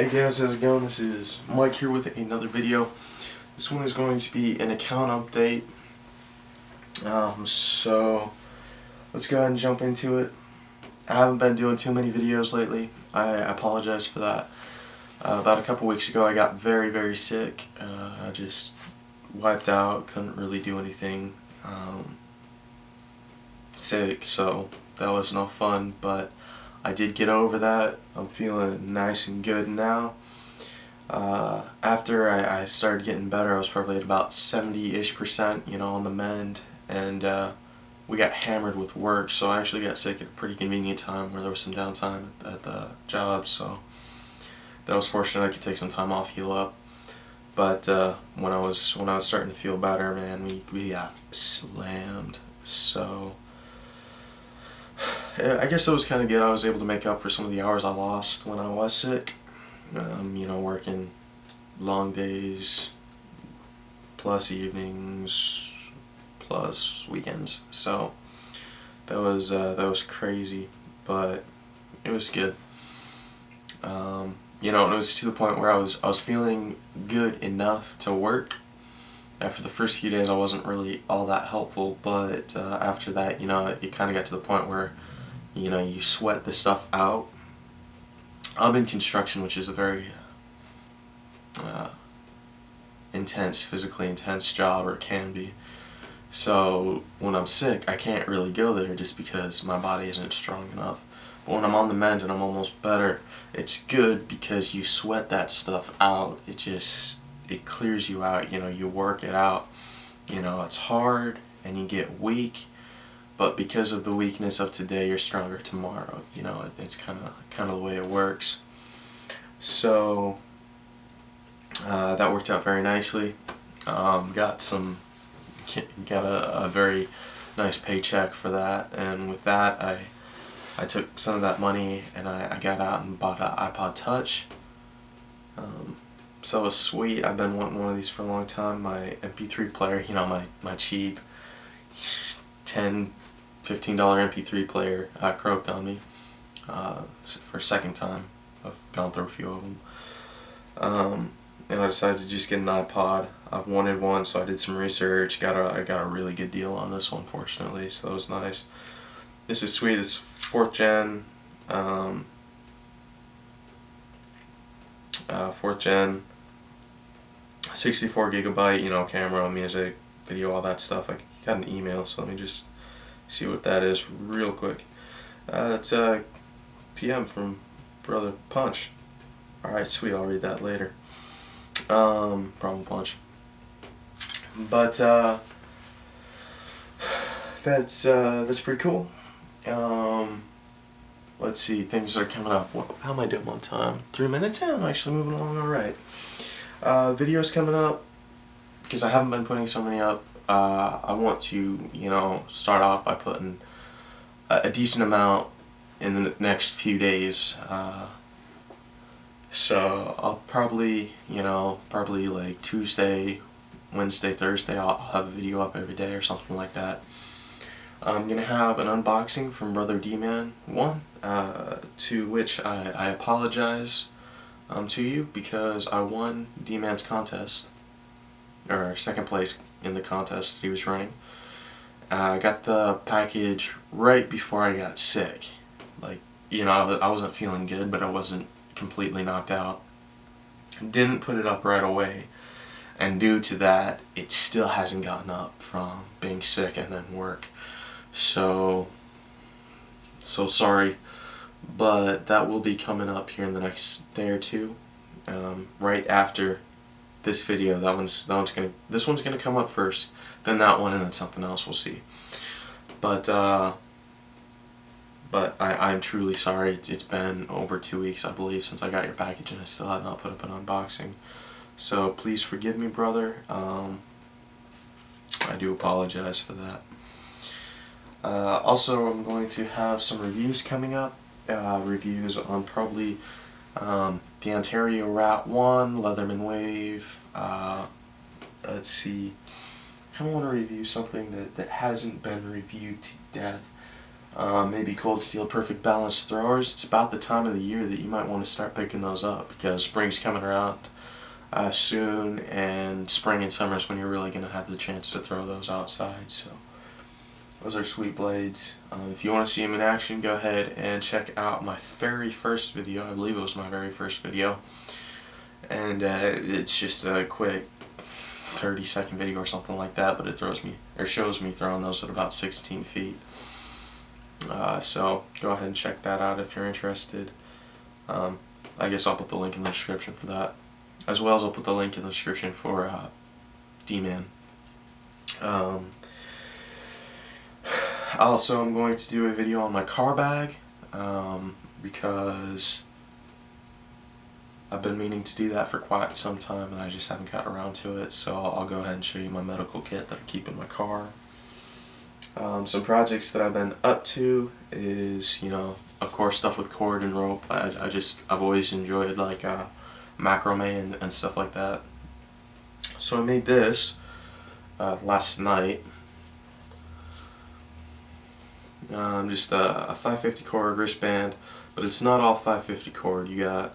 Hey guys, how's it going? This is Mike here with another video. This one is going to be an account update. So let's go ahead and jump into it. I haven't been doing too many videos lately. I apologize for that. About a couple weeks ago I got very sick. I just wiped out, couldn't really do anything. Sick, so that was no fun, but I did get over that. I'm feeling nice and good now. After I started getting better, I was probably at about 70-ish%, on the mend, and we got hammered with work, so I actually got sick at a pretty convenient time where there was some downtime at the job, so that was fortunate. I could take some time off, heal up. But when I was starting to feel better, man, we got slammed. So I guess it was kind of good. I was able to make up for some of the hours I lost when I was sick. Working long days, plus evenings, plus weekends. So that was crazy, but it was good. It was to the point where I was feeling good enough to work. After the first few days, I wasn't really all that helpful, but after that, it kind of got to the point where, you sweat the stuff out. I'm in construction, which is a very intense, physically intense job, or can be. So when I'm sick, I can't really go there just because my body isn't strong enough. But when I'm on the mend and I'm almost better, it's good because you sweat that stuff out. It clears you out. You work it out. It's hard and you get weak, but because of the weakness of today, you're stronger tomorrow. It's kind of the way it works. So that worked out very nicely. Got a very nice paycheck for that, and with that I took some of that money and I got out and bought an iPod Touch. So it was sweet. I've been wanting one of these for a long time. My MP3 player, my cheap $10, $15 MP3 player croaked on me for a second time. I've gone through a few of them. And I decided to just get an iPod. I've wanted one, so I did some research. I got a really good deal on this one, fortunately, so that was nice. This is sweet. This is 4th gen. 4th gen. 64 gigabyte, camera, music, video, all that stuff. I got an email, so let me just see what that is real quick. It's a PM from Brother Punch. Alright, sweet, I'll read that later. Problem Punch. But that's pretty cool. Let's see, things are coming up. How am I doing on time? 3 minutes? Yeah, I'm actually moving along alright. Videos coming up, because I haven't been putting so many up. I want to, start off by putting a decent amount in the next few days. So I'll probably like Tuesday, Wednesday, Thursday, I'll have a video up every day or something like that. I'm going to have an unboxing from Brother D-Man 1, to which I apologize to you because I won D-Man's contest, or second place in the contest that he was running. I got the package right before I got sick. I wasn't feeling good, but I wasn't completely knocked out. Didn't put it up right away, and due to that, it still hasn't gotten up from being sick and then work. So sorry, but that will be coming up here in the next day or two, right after this video. This one's gonna come up first, then that one, and then something else. We'll see. But I'm truly sorry. It's been over 2 weeks, I believe, since I got your package, and I still have not put up an unboxing. So please forgive me, brother. I do apologize for that. Also, I'm going to have some reviews coming up. Reviews on probably the Ontario Rat 1, Leatherman Wave. Let's see. I kind of want to review something that hasn't been reviewed to death. maybe Cold Steel Perfect Balance throwers. It's about the time of the year that you might want to start picking those up, because spring's coming around soon, and spring and summer is when you're really going to have the chance to throw those outside. So those are sweet blades. If you want to see them in action, go ahead and check out my very first video. I believe it was my very first video, and it's just a quick 30-second video or something like that, but it shows me throwing those at about 16 feet. So go ahead and check that out if you're interested. I guess I'll put the link in the description for that, as well as I'll put the link in the description for D-Man. Also, I'm going to do a video on my car bag, because I've been meaning to do that for quite some time and I just haven't gotten around to it. So I'll go ahead and show you my medical kit that I keep in my car. Some projects that I've been up to is, of course, stuff with cord and rope. I've always enjoyed like macrame and stuff like that. So I made this last night. Just a 550 cord wristband, but it's not all 550 cord. You got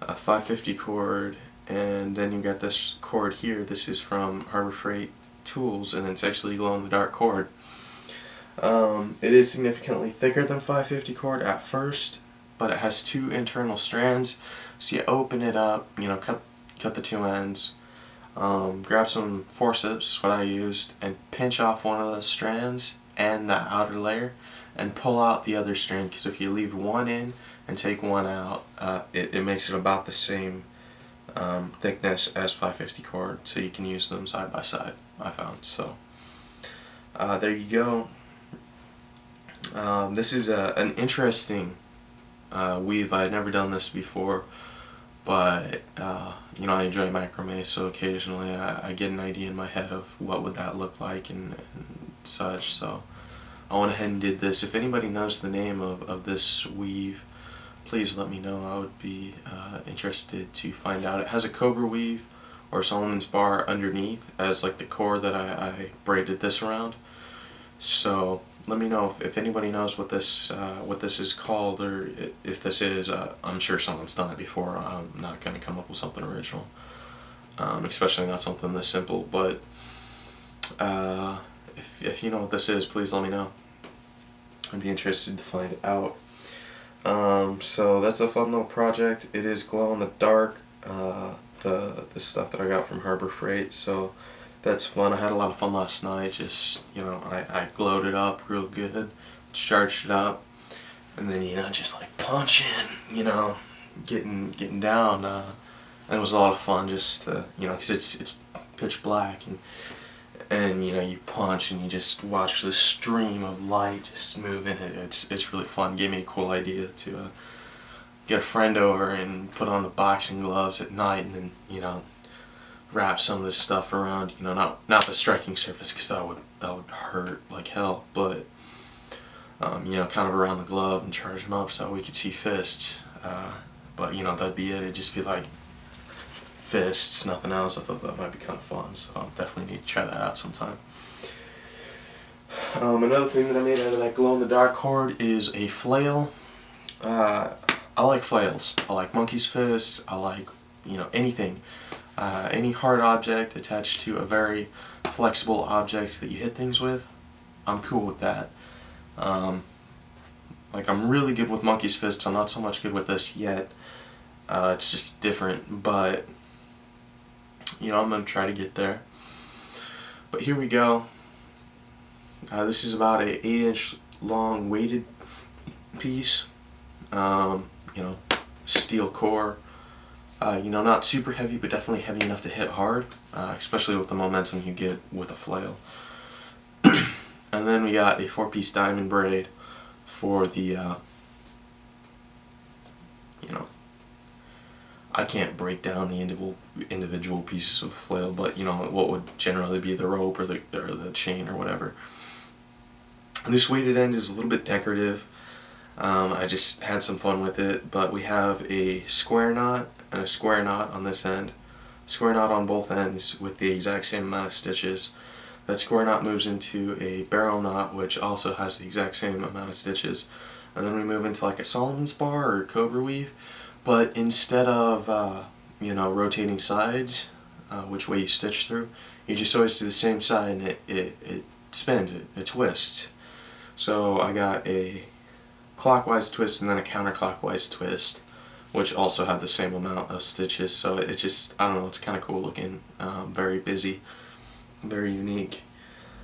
a 550 cord, and then you got this cord here. This is from Harbor Freight Tools, and it's actually glow-in-the-dark cord. It is significantly thicker than 550 cord at first, but it has two internal strands. So you open it up, cut the two ends, grab some forceps, what I used, and pinch off one of those strands and that outer layer, and pull out the other strand, because if you leave one in and take one out, it makes it about the same thickness as 550 cord, so you can use them side by side, I found. So there you go. This is an interesting weave. I had never done this before, but I enjoy macrame, so occasionally I get an idea in my head of what would that look like and such. So I went ahead and did this. If anybody knows the name of this weave, please let me know. I would be interested to find out. It has a cobra weave or Solomon's bar underneath as like the core that I braided this around. So let me know if anybody knows what this is called, or if this is. I'm sure someone's done it before. I'm not going to come up with something original, especially not something this simple. But if you know what this is, please let me know. I'd be interested to find out. So that's a fun little project. It is glow in the dark. The stuff that I got from Harbor Freight. So that's fun. I had a lot of fun last night. Just I glowed it up real good, charged it up, and then just like punching, getting down. And it was a lot of fun just to because it's pitch black, and you punch and you just watch the stream of light just moving. It's really fun. It gave me a cool idea to get a friend over and put on the boxing gloves at night, and then wrap some of this stuff around, not the striking surface, because that would hurt like hell, but kind of around the glove and charge them up so we could see fists. But that'd be it. It'd just be like fists, nothing else. I thought that might be kind of fun, so I'll definitely need to try that out sometime. Another thing that I made out of that glow-in-the-dark cord is a flail. I like flails. I like monkey's fists. I like anything. Any hard object attached to a very flexible object that you hit things with, I'm cool with that. Like, I'm really good with monkey's fists. I'm not so much good with this yet. It's just different, but I'm gonna try to get there. But here we go. This is about a 8-inch long weighted piece. Steel core. Not super heavy, but definitely heavy enough to hit hard, especially with the momentum you get with a flail. And then we got a 4-piece diamond braid for the, I can't break down the individual pieces of flail, but what would generally be the rope or the chain or whatever. This weighted end is a little bit decorative. I just had some fun with it, but we have a square knot and a square knot on this end, square knot on both ends with the exact same amount of stitches. that square knot moves into a barrel knot, which also has the exact same amount of stitches. And then we move into like a Solomon's bar or cobra weave, but instead of rotating sides, which way you stitch through, you just always do the same side, and it spins, it twists. So I got a clockwise twist and then a counterclockwise twist, which also have the same amount of stitches. So it just, I don't know, it's kind of cool looking, very busy, very unique.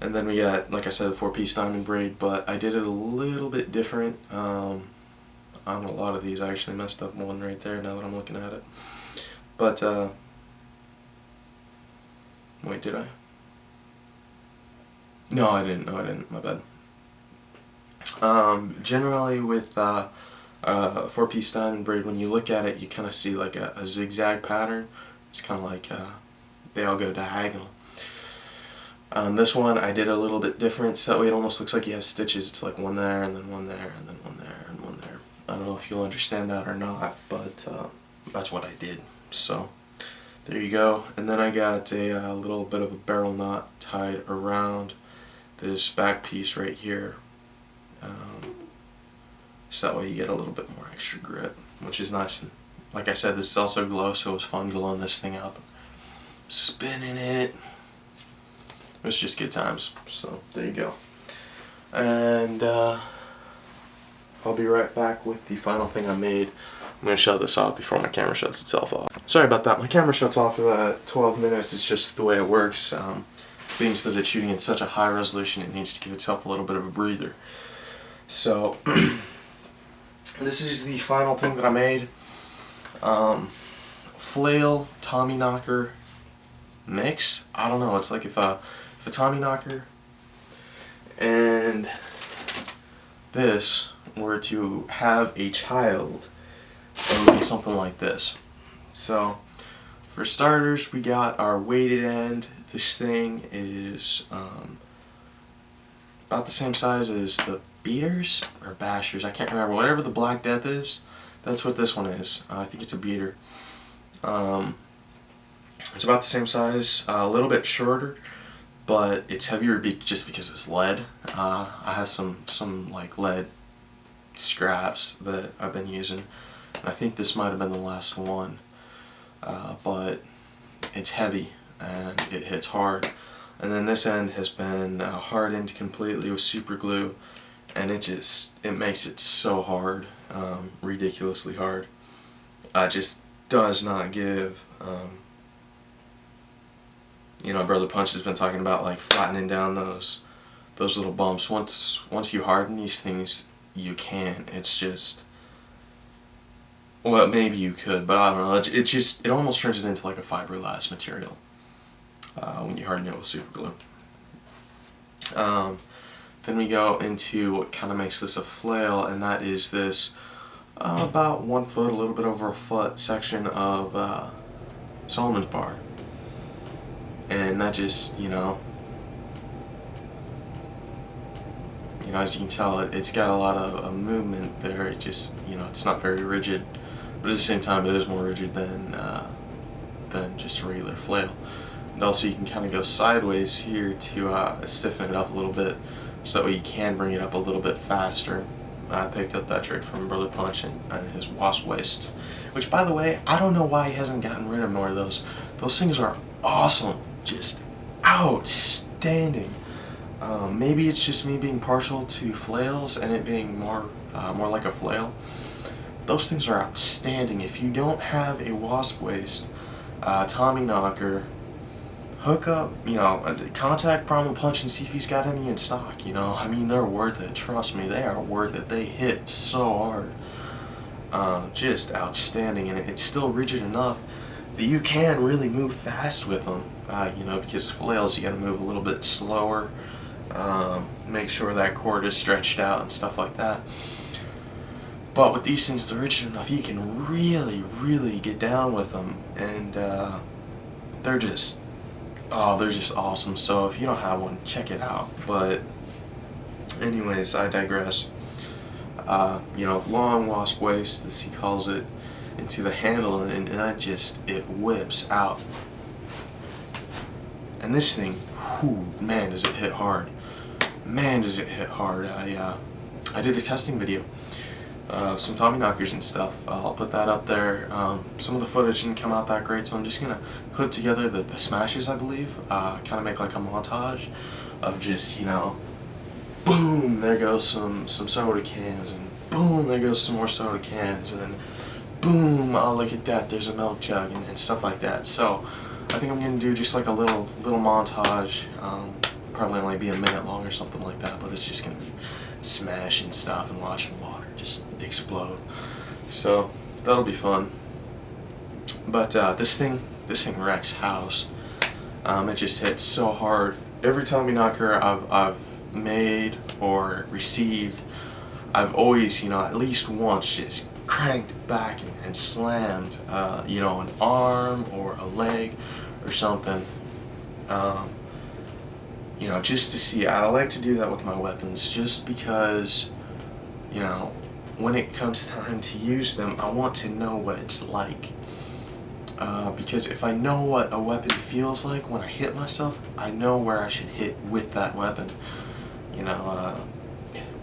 And then we got, like I said, a 4-piece diamond braid, but I did it a little bit different. On a lot of these, I actually messed up one right there now that I'm looking at it. But, wait, did I? No, I didn't, my bad. Generally with 4-piece diamond braid, when you look at it, you kind of see like a zigzag pattern. It's kind of like they all go diagonal. This one I did a little bit different, so that way it almost looks like you have stitches. It's like one there, and then one there, and then one there, and one there. I don't know if you'll understand that or not, but that's what I did. So there you go. And then I got a little bit of a barrel knot tied around this back piece right here. So that way you get a little bit more extra grip, which is nice. And like I said, this is also glow, so it was fun gluing this thing up, spinning it. It was just good times. So there you go. And I'll be right back with the final thing I made. I'm going to shut this off before my camera shuts itself off. Sorry about that. My camera shuts off for 12 minutes. It's just the way it works. Being that it's shooting in such a high resolution, it needs to give itself a little bit of a breather. So this is the final thing that I made. Flail Tommyknocker mix. I don't know. It's like if a Tommyknocker and this were to have a child, it would be something like this. So for starters, we got our weighted end. This thing is about the same size as the beaters or bashers. I can't remember. Whatever the Black Death is, that's what this one is. I think it's a beater. It's about the same size, a little bit shorter, but it's heavier just because it's lead. I have some like lead scraps that I've been using, and I think this might have been the last one. But it's heavy and it hits hard. And then this end has been hardened completely with super glue, and it makes it so hard, ridiculously hard. It just does not give. Brother Punch has been talking about like flattening down those little bumps. Once you harden these things, you can. It's just, well, maybe you could, but I don't know. It almost turns it into like a fiberglass material when you harden it with super glue. Then we go into what kind of makes this a flail, and that is this about 1 foot, a little bit over a foot section of Solomon's bar. And that just, as you can tell, it's got a lot of movement there. It just, it's not very rigid, but at the same time, it is more rigid than just a regular flail. And also, you can kind of go sideways here to stiffen it up a little bit, so that way you can bring it up a little bit faster. I picked up that trick from Brother Punch and his wasp waists, which, by the way, I don't know why he hasn't gotten rid of more of those. Those things are awesome, just outstanding. Maybe it's just me being partial to flails and it being more like a flail. Those things are outstanding. If you don't have a wasp waist, Tommyknocker, hook up, contact Brahma Punch and see if he's got any in stock. I mean, they're worth it. Trust me, they are worth it. They hit so hard. Just outstanding, and it's still rigid enough that you can really move fast with them. Because flails, you got to move a little bit slower. Make sure that cord is stretched out and stuff like that. But with these things, they're rigid enough, you can really, really get down with them, and they're just awesome. So if you don't have one, check it out. But anyways, I digress. Long wasp waist, as he calls it, into the handle, and it whips out. And this thing, whew, man, does it hit hard. Man, does it hit hard. I did a testing video of some Tommy knockers and stuff. I'll put that up there. Some of the footage didn't come out that great, so I'm just gonna clip together the smashes, I believe. Kind of make like a montage of just, you know, boom, there goes some soda cans, and boom, there goes some more soda cans, and then boom, oh look at that, there's a milk jug, and stuff like that. So I think I'm gonna do just like a little montage. Probably only be a minute long or something like that, but it's just gonna be smashing stuff and watching water just explode. So that'll be fun. But this thing wrecks house. It just hits so hard. Every Tommy knocker I've made or received, I've always, you know, at least once just cranked back and slammed, you know, an arm or a leg or something. You know, just to see. I like to do that with my weapons just because, you know, when it comes time to use them, I want to know what it's like. Because if I know what a weapon feels like when I hit myself, I know where I should hit with that weapon. You know,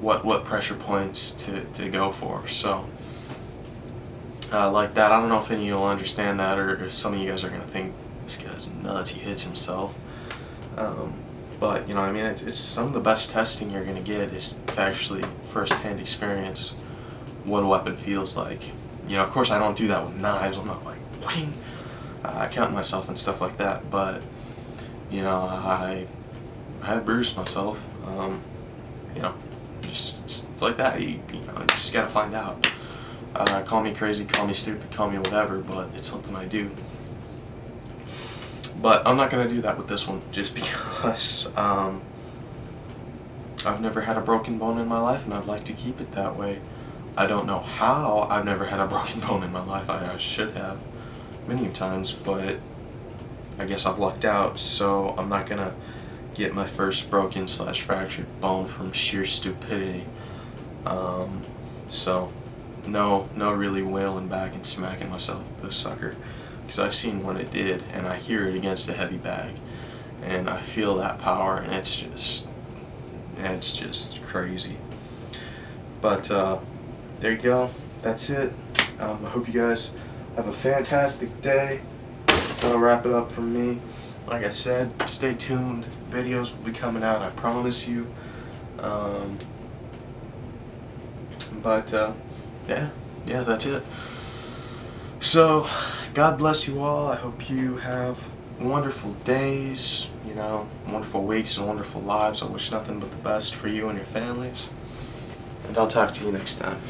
what pressure points to go for. So, like that. I don't know if any of you will understand that, or if some of you guys are gonna think this guy's nuts. He hits himself. But you know, I mean, it's some of the best testing you're gonna get is to actually first-hand experience what a weapon feels like. You know, of course, I don't do that with knives. I'm not like whing, counting myself and stuff like that. But you know, I have bruised myself. You know, just it's like that. You know, you just gotta find out. Call me crazy, call me stupid, call me whatever, but it's something I do. But I'm not going to do that with this one, just because I've never had a broken bone in my life, and I'd like to keep it that way. I don't know how I've never had a broken bone in my life. I should have many times, but I guess I've lucked out, so I'm not going to get my first broken / fractured bone from sheer stupidity. So no really wailing back and smacking myself with this sucker. Because I've seen what it did, and I hear it against a heavy bag, and I feel that power, and it's just crazy. But there you go. That's it. I hope you guys have a fantastic day. That'll wrap it up from me. Like I said, stay tuned. Videos will be coming out, I promise you. Yeah, that's it. So, God bless you all. I hope you have wonderful days, you know, wonderful weeks and wonderful lives. I wish nothing but the best for you and your families. And I'll talk to you next time.